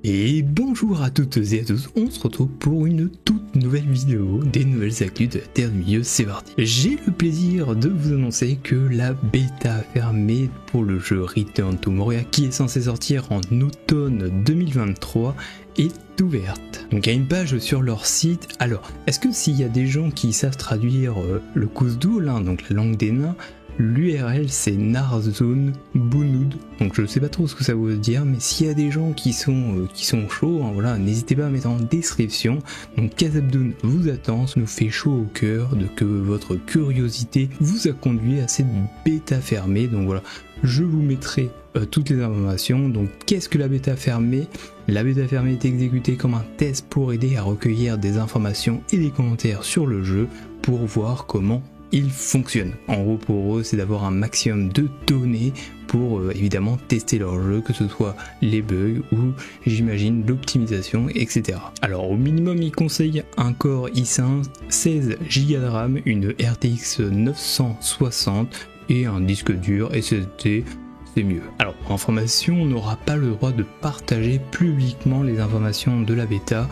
Et bonjour à toutes et à tous, on se retrouve pour une toute nouvelle vidéo des nouvelles actus de la Terre du Milieu, c'est parti. J'ai le plaisir de vous annoncer que la bêta fermée pour le jeu Return to Moria, qui est censé sortir en automne 2023, est ouverte. Donc il y a une page sur leur site. Alors, est-ce que s'il y a des gens qui savent traduire le Khuzdul, donc la langue des nains, l'URL c'est Narzun Bunud, donc je sais pas trop ce que ça veut dire, mais s'il y a des gens qui sont chauds, voilà, n'hésitez pas à mettre en description. Donc Khazad-dûm vous attend, ça nous fait chaud au cœur de que votre curiosité vous a conduit à cette bêta fermée. Donc voilà, je vous mettrai toutes les informations. Donc qu'est-ce que la bêta fermée? La bêta fermée est exécutée comme un test pour aider à recueillir des informations et des commentaires sur le jeu pour voir comment il fonctionne. En gros, pour eux, c'est d'avoir un maximum de données pour évidemment tester leur jeu, que ce soit les bugs ou j'imagine l'optimisation, etc. Alors au minimum, ils conseillent un Core i5, 16 Go de RAM, une RTX 960 et un disque dur SSD. C'est mieux. Alors pour information, on n'aura pas le droit de partager publiquement les informations de la bêta.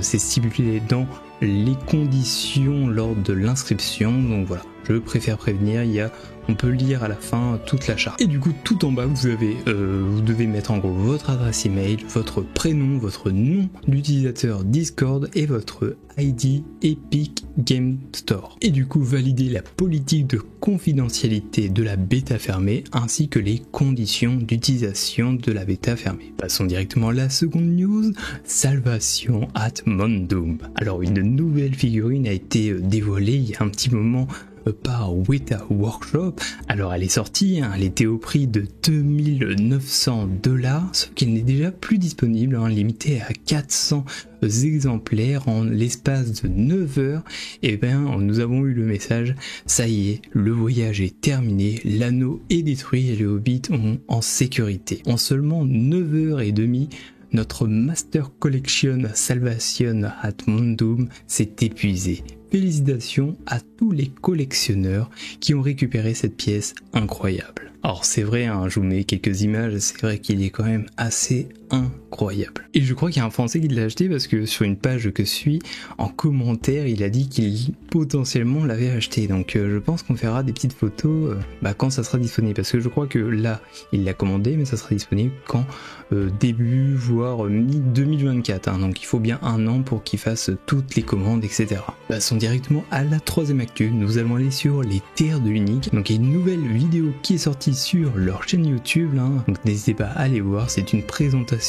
C'est stipulé dans les conditions lors de l'inscription, donc voilà, je préfère prévenir, on peut lire à la fin toute la charte. Et du coup, tout en bas, vous devez mettre en gros votre adresse email, votre prénom, votre nom d'utilisateur Discord et votre ID Epic Game Store. Et du coup, valider la politique de confidentialité de la bêta fermée ainsi que les conditions d'utilisation de la bêta fermée. Passons directement à la seconde news, Salvation at Mondum. Alors, une nouvelle figurine a été dévoilée il y a un petit moment par Weta Workshop. Alors elle est sortie, elle était au prix de 2900 $, sauf qu'elle n'est déjà plus disponible, limitée à 400 exemplaires en l'espace de 9 heures. Et bien nous avons eu le message, ça y est, le voyage est terminé, l'anneau est détruit et les hobbits sont en sécurité. En seulement 9h30, notre Master Collection Salvation at Mondum s'est épuisé. Félicitations à tous les collectionneurs qui ont récupéré cette pièce incroyable. Alors c'est vrai, je vous mets quelques images, c'est vrai qu'il est quand même assez incroyable. Et je crois qu'il y a un Français qui l'a acheté parce que sur une page que je suis, en commentaire, il a dit qu'il potentiellement l'avait acheté. Donc je pense qu'on fera des petites photos quand ça sera disponible. Parce que je crois que là, il l'a commandé, mais ça sera disponible quand début, voire mi-2024. Donc il faut bien un an pour qu'il fasse toutes les commandes, etc. Passons directement à la troisième actu. Nous allons aller sur les terres de l'unique. Donc il y a une nouvelle vidéo qui est sortie sur leur chaîne YouTube. Donc n'hésitez pas à aller voir. C'est une présentation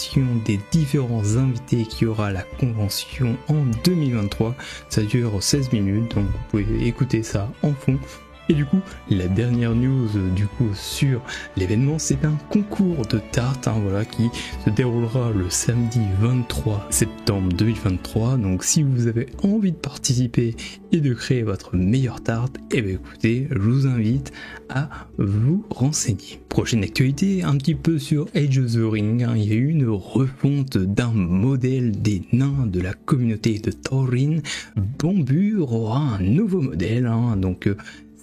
des différents invités qu'il y aura à la convention en 2023. Ça dure 16 minutes, donc vous pouvez écouter ça en fond. Et du coup, la dernière news sur l'événement, c'est un concours de tartes qui se déroulera le samedi 23 septembre 2023. Donc si vous avez envie de participer et de créer votre meilleure tarte, écoutez, je vous invite à vous renseigner. Prochaine actualité, un petit peu sur Age of the Ring. Il y a eu une refonte d'un modèle des nains de la communauté de Thorin. Bombur aura un nouveau modèle, donc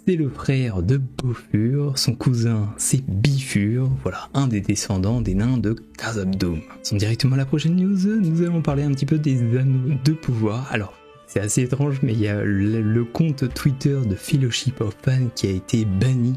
c'est le frère de Bofur, son cousin c'est Bifur, voilà, un des descendants des nains de Khazad-dûm. Passons directement à la prochaine news, nous allons parler un petit peu des anneaux de pouvoir. Alors, c'est assez étrange, mais il y a le compte Twitter de Fellowship of Fans qui a été banni.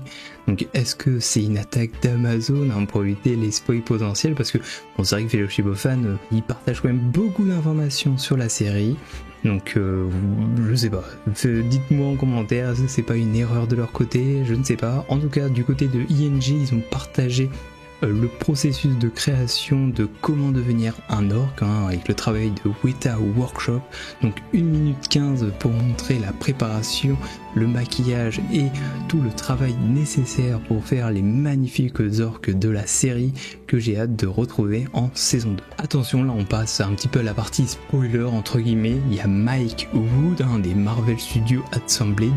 Donc est-ce que c'est une attaque d'Amazon pour éviter les spoils potentiels? Parce que c'est vrai que Fellowship of Fans, il partage quand même beaucoup d'informations sur la série. Donc je sais pas, dites-moi en commentaire, est-ce que c'est pas une erreur de leur côté? Je ne sais pas. En tout cas, du côté de ING, ils ont partagé le processus de création de comment devenir un orc avec le travail de Weta Workshop. Donc 1 minute 15 pour montrer la préparation, le maquillage et tout le travail nécessaire pour faire les magnifiques orques de la série que j'ai hâte de retrouver en saison 2. Attention, là on passe un petit peu à la partie spoiler entre guillemets. Il y a Mike Wood des Marvel Studios Assembled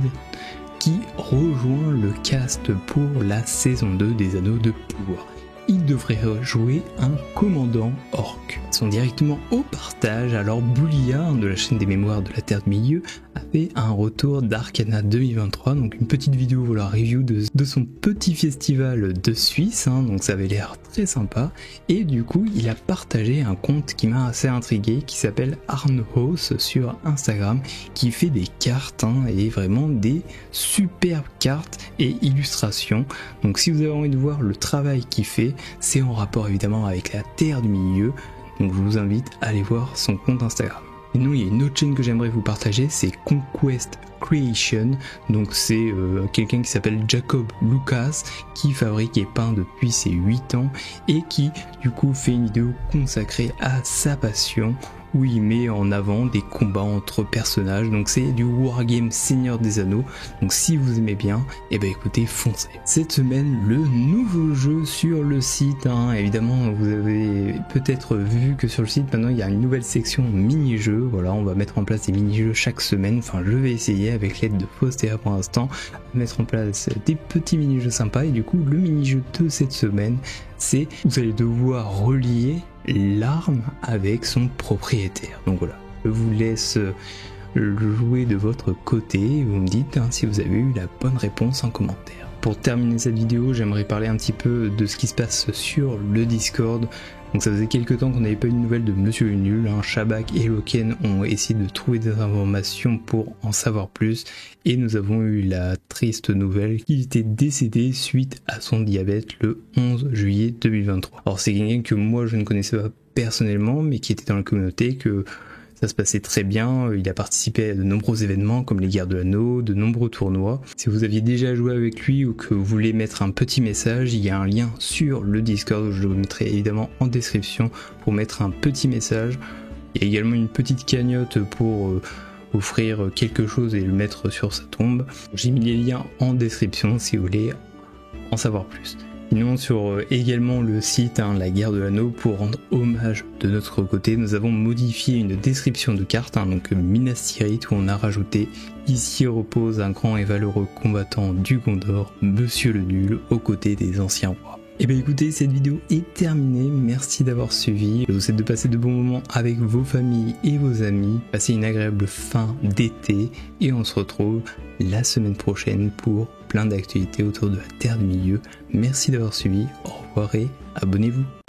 qui rejoint le cast pour la saison 2 des Anneaux de Pouvoir. Il devrait jouer un commandant orc. Ils sont directement au partage. Alors Boulia de la chaîne des mémoires de la Terre du Milieu a fait un retour d'Arcana 2023, donc une petite vidéo, voilà, review de son petit festival de Suisse, hein, donc ça avait l'air très sympa. Et du coup, il a partagé un compte qui m'a assez intrigué, qui s'appelle Arnhaus sur Instagram, qui fait des cartes, hein, et vraiment des superbes cartes et illustrations. Donc si vous avez envie de voir le travail qu'il fait, c'est en rapport évidemment avec la Terre du Milieu, donc je vous invite à aller voir son compte Instagram. Et nous, il y a une autre chaîne que j'aimerais vous partager, c'est Conquest Creation. Donc c'est quelqu'un qui s'appelle Jacob Lucas, qui fabrique et peint depuis ses 8 ans et qui du coup fait une vidéo consacrée à sa passion, où il met en avant des combats entre personnages. Donc c'est du Wargame Seigneur des Anneaux. Donc si vous aimez bien, et ben écoutez, foncez. Cette semaine, le nouveau jeu sur le site, hein. Évidemment, vous avez peut-être vu que sur le site maintenant il y a une nouvelle section mini-jeux. Voilà, on va mettre en place des mini-jeux chaque semaine. Enfin, je vais essayer avec l'aide de Faustéa pour l'instant à mettre en place des petits mini-jeux sympas. Et du coup, le mini-jeu de cette semaine, c'est vous allez devoir relier l'arme avec son propriétaire. Donc voilà, je vous laisse jouer de votre côté et vous me dites, hein, si vous avez eu la bonne réponse en commentaire. Pour terminer cette vidéo, j'aimerais parler un petit peu de ce qui se passe sur le Discord. Donc ça faisait quelques temps qu'on n'avait pas eu de nouvelles de Monsieur le Nul, hein. Shabak et Loken ont essayé de trouver des informations pour en savoir plus, et nous avons eu la triste nouvelle qu'il était décédé suite à son diabète le 11 juillet 2023. Alors c'est quelqu'un que moi je ne connaissais pas personnellement, mais qui était dans la communauté, que ça se passait très bien, il a participé à de nombreux événements comme les Guerres de l'Anneau, de nombreux tournois. Si vous aviez déjà joué avec lui ou que vous voulez mettre un petit message, il y a un lien sur le Discord, je le mettrai évidemment en description pour mettre un petit message. Il y a également une petite cagnotte pour offrir quelque chose et le mettre sur sa tombe. J'ai mis les liens en description si vous voulez en savoir plus. Sinon sur également le site, hein, La Guerre de l'Anneau, pour rendre hommage de notre côté, nous avons modifié une description de carte, hein, donc Minas Tirith, où on a rajouté « Ici repose un grand et valeureux combattant du Gondor, Monsieur le Nul, aux côtés des anciens rois ». Et bien écoutez, cette vidéo est terminée, merci d'avoir suivi, je vous souhaite de passer de bons moments avec vos familles et vos amis, passez une agréable fin d'été, et on se retrouve la semaine prochaine pour plein d'actualités autour de la Terre du Milieu. Merci d'avoir suivi, au revoir et abonnez-vous.